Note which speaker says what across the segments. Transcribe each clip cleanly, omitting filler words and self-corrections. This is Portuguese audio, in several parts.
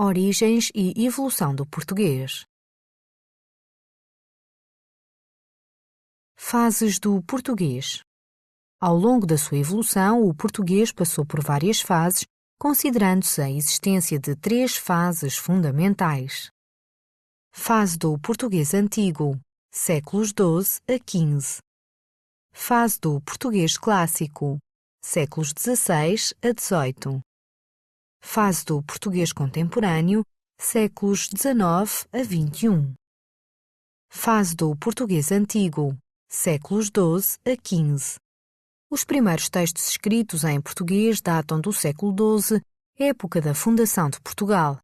Speaker 1: Origens e evolução do português. Fases do português. Ao longo da sua evolução, o português passou por várias fases, considerando-se a existência de 3 fases fundamentais. Fase do português antigo, séculos XII a XV. Fase do português clássico, séculos XVI a XVIII. Fase do português contemporâneo, séculos XIX a XXI. Fase do português antigo, séculos XII a XV. Os primeiros textos escritos em português datam do século XII, época da fundação de Portugal.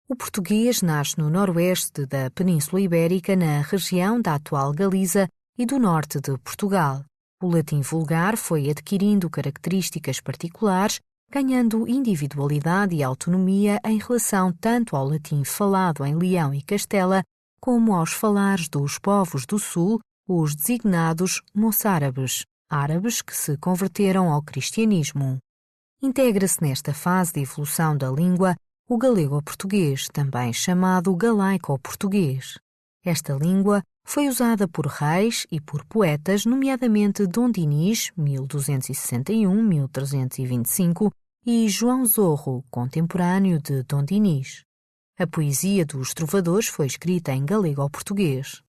Speaker 1: O português nasce no noroeste da Península Ibérica, na região da atual Galiza e do norte de Portugal. O latim vulgar foi adquirindo características particulares, ganhando individualidade e autonomia em relação tanto ao latim falado em Leão e Castela, como aos falares dos povos do sul, os designados moçárabes, árabes que se converteram ao cristianismo. Integra-se nesta fase de evolução da língua o galego-português, também chamado galaico-português. Esta língua foi usada por reis e por poetas, nomeadamente Dom Dinis, 1261-1325, e João Zorro, contemporâneo de Dom Dinis. A poesia dos trovadores foi escrita em galego-português.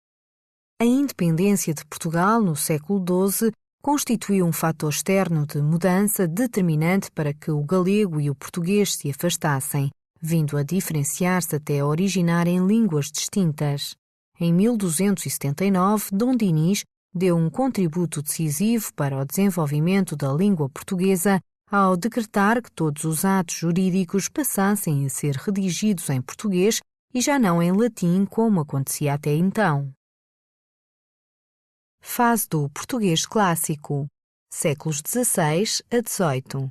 Speaker 1: A independência de Portugal no século XII constituiu um fator externo de mudança determinante para que o galego e o português se afastassem, vindo a diferenciar-se até originarem línguas distintas. Em 1279, Dom Dinis deu um contributo decisivo para o desenvolvimento da língua portuguesa ao decretar que todos os atos jurídicos passassem a ser redigidos em português e já não em latim, como acontecia até então. Fase do português clássico, séculos XVI a XVIII.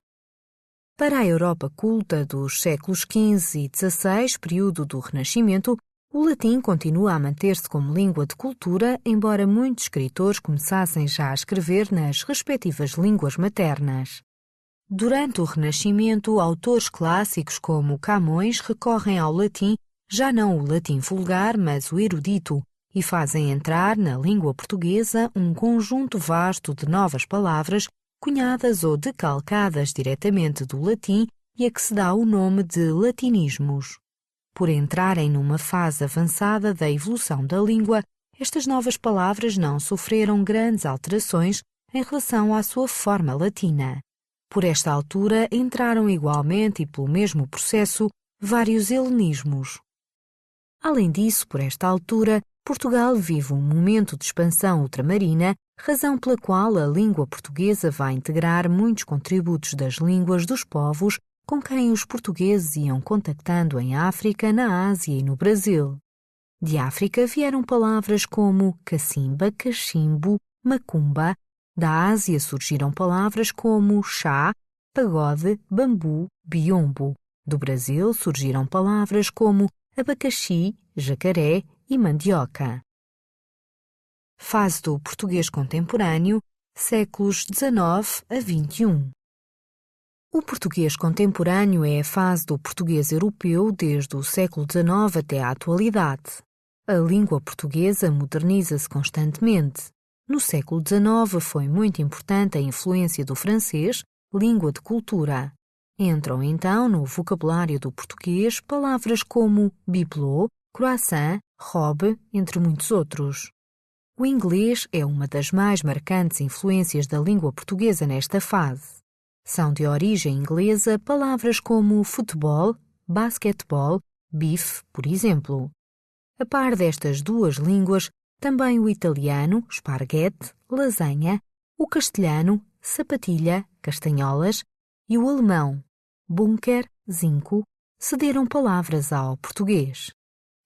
Speaker 1: Para a Europa culta dos séculos XV e XVI, período do Renascimento, o latim continua a manter-se como língua de cultura, embora muitos escritores começassem já a escrever nas respectivas línguas maternas. Durante o Renascimento, autores clássicos como Camões recorrem ao latim, já não o latim vulgar, mas o erudito, e fazem entrar na língua portuguesa um conjunto vasto de novas palavras, cunhadas ou decalcadas diretamente do latim e a que se dá o nome de latinismos. Por entrarem numa fase avançada da evolução da língua, estas novas palavras não sofreram grandes alterações em relação à sua forma latina. Por esta altura entraram igualmente e pelo mesmo processo vários helenismos. Além disso, por esta altura, Portugal vive um momento de expansão ultramarina, razão pela qual a língua portuguesa vai integrar muitos contributos das línguas dos povos com quem os portugueses iam contactando em África, na Ásia e no Brasil. De África vieram palavras como cacimba, cachimbo, macumba. Da Ásia surgiram palavras como chá, pagode, bambu, biombo. Do Brasil surgiram palavras como abacaxi, jacaré e mandioca. Fase do português contemporâneo, séculos XIX a XXI. O português contemporâneo é a fase do português europeu desde o século XIX até à atualidade. A língua portuguesa moderniza-se constantemente. No século XIX foi muito importante a influência do francês, língua de cultura. Entram então no vocabulário do português palavras como bibelot, croissant, robe, entre muitos outros. O inglês é uma das mais marcantes influências da língua portuguesa nesta fase. São de origem inglesa palavras como futebol, basquetebol, bife, por exemplo. A par destas duas línguas, também o italiano, esparguete, lasanha, o castelhano, sapatilha, castanholas, e o alemão, bunker, zinco, cederam palavras ao português.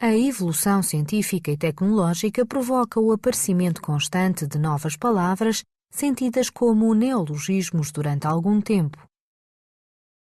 Speaker 1: A evolução científica e tecnológica provoca o aparecimento constante de novas palavras, sentidas como neologismos durante algum tempo.